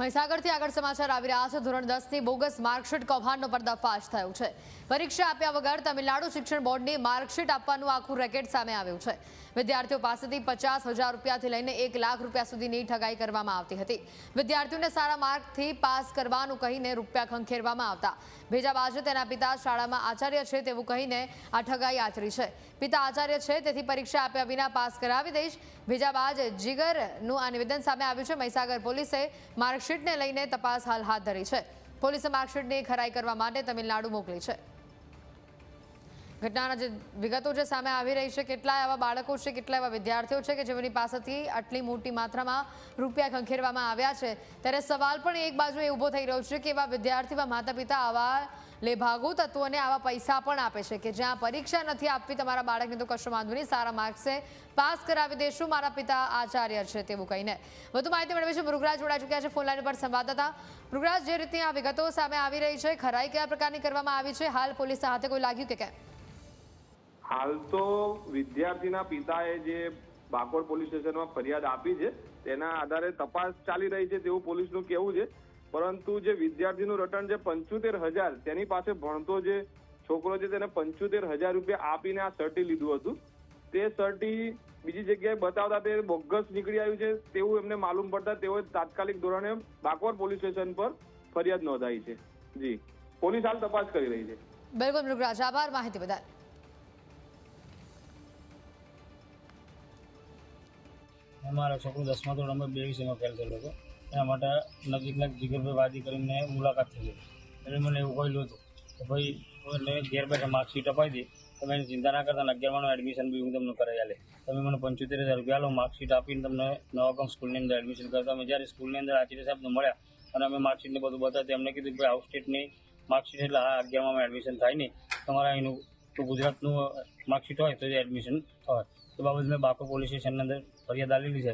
મહીસાગરથી આગળ સમાચાર આવી રહ્યા છે। ધોરણ 10 ની બોગસ માર્કશીટ કૌભાંડનો પર્દાફાશ થયો છે। પરીક્ષા આપ્યા વગર તમિલનાડુ શિક્ષણ બોર્ડની માર્કશીટ આપવાનું આખું રેકેટ સામે આવ્યું છે। વિદ્યાર્થીઓ પાસેથી 50,000 રૂપિયાથી લઈને 1 લાખ રૂપિયા સુધીની ઠગાઈ કરવામાં આવતી હતી। વિદ્યાર્થીઓને સારા માર્કથી પાસ કરવાનું કહીને રૂપિયા ખંખેરવામાં આવતા। ભેજાબાજે તેના પિતા શાળામાં આચાર્ય છે તેવું કહીને આ ઠગાઈ આચરી છે। પિતા આચાર્ય છે તેથી પરીક્ષા આપ્યા વિના પાસ કરાવી દઈશ। ભેજાબાજ જીગરનું આ નિવેદન સામે આવ્યું છે। મહીસાગર પોલીસે માર્કશીટને લઈને તપાસ હાલ હાથ ધરી છે। પોલીસે માર્કશીટની ખરાઈ કરવા માટે તમિલનાડુ મોકલી છે। ઘટનાના જે વિગતો જે સામે આવી રહી છે, કેટલા એવા બાળકો છે, કેટલા એવા વિદ્યાર્થીઓ છે કે જેમની પાસેથી આટલી મોટી માત્રામાં રૂપિયા ખંખેરવામાં આવ્યા છે, ત્યારે સવાલ પણ એક બાજુ એ ઊભો થઈ રહ્યો છે કે એવા વિદ્યાર્થીમાં માતા પિતા આવા લેભાગુ તત્વોને આવા પૈસા પણ આપે છે કે જ્યાં પરીક્ષા નથી આપવી તમારા બાળકને તો કશો વાંધો નહીં, સારા માર્ક્સે પાસ કરાવી દેશું, મારા પિતા આચાર્ય છે તેવું કહીને। વધુ માહિતી મેળવી છે મૃગરાજ જોડાઈ ચૂક્યા છે ફોનલાઈન પર સંવાદદાતા। મૃગરાજ, જે રીતે આ વિગતો સામે આવી રહી છે, ખરાઈ કયા પ્રકારની કરવામાં આવી છે, હાલ પોલીસ હાથે કોઈ લાગ્યું કે કેમ? હાલ તો વિદ્યાર્થીના પિતાએ જે બાકોર પોલીસ સ્ટેશનમાં ફરિયાદ આપી છે તેના આધારે તપાસ ચાલી રહી છે તેવું પોલીસનું કહેવું છે। પરંતુ જે વિદ્યાર્થીનું રટણ જે 75,000 તેની પાસે ભણતો જે છોકરો છે તેને 75,000 રૂપિયા આપીને આ સર્ટી લીધું હતું, તે સર્ટી બીજી જગ્યાએ બતાવતા તે બોગસ નીકળી આવ્યું છે તેવું એમને માલુમ પડતા તેઓએ તાત્કાલિક ધોરણે બાકોર પોલીસ સ્ટેશન પર ફરિયાદ નોંધાઈ છે। જી, પોલીસ હાલ તપાસ કરી રહી છે। બિલકુલ મૃગરાજ, આભાર માહિતી બદલ। મારો છોકરો 10મા ધોરણમાં 2 વિષયમાં ફેલ થયેલો હતો, એના માટે નજીકના જીગરભાઈ વાદી કરીને મુલાકાત થઈ ગઈ। એટલે મને એવું કહેલું હતું કે ભાઈ એટલે ઘેર બેઠા માર્કશીટ અપાવી દે, તમે એની ચિંતા ના કરતા, 11માનું એડમિશન બી હું તમને કરાવી આલે, તમે મને 75,000 રૂપિયા લો, માર્કશીટ આપીને તમને નવાગામ સ્કૂલની અંદર એડમિશન કરતા। અમે જ્યારે સ્કૂલની અંદર આચાર્ય સાહેબને મળ્યા અને અમે માર્કશીટને બધું બતાવ્યું, એમને કીધું કે ભાઈ આઉટ સ્ટેટની માર્કશીટ એટલે હા 11મામાં એડમિશન થાય નહીં, તમારા અહીંનું તો ગુજરાતનું માર્કશીટ હોય તો જ એડમિશન થાય। એ બાબત મેં બાકોર પોલીસ સ્ટેશનની અંદર ફરિયાદ આવેલી છે।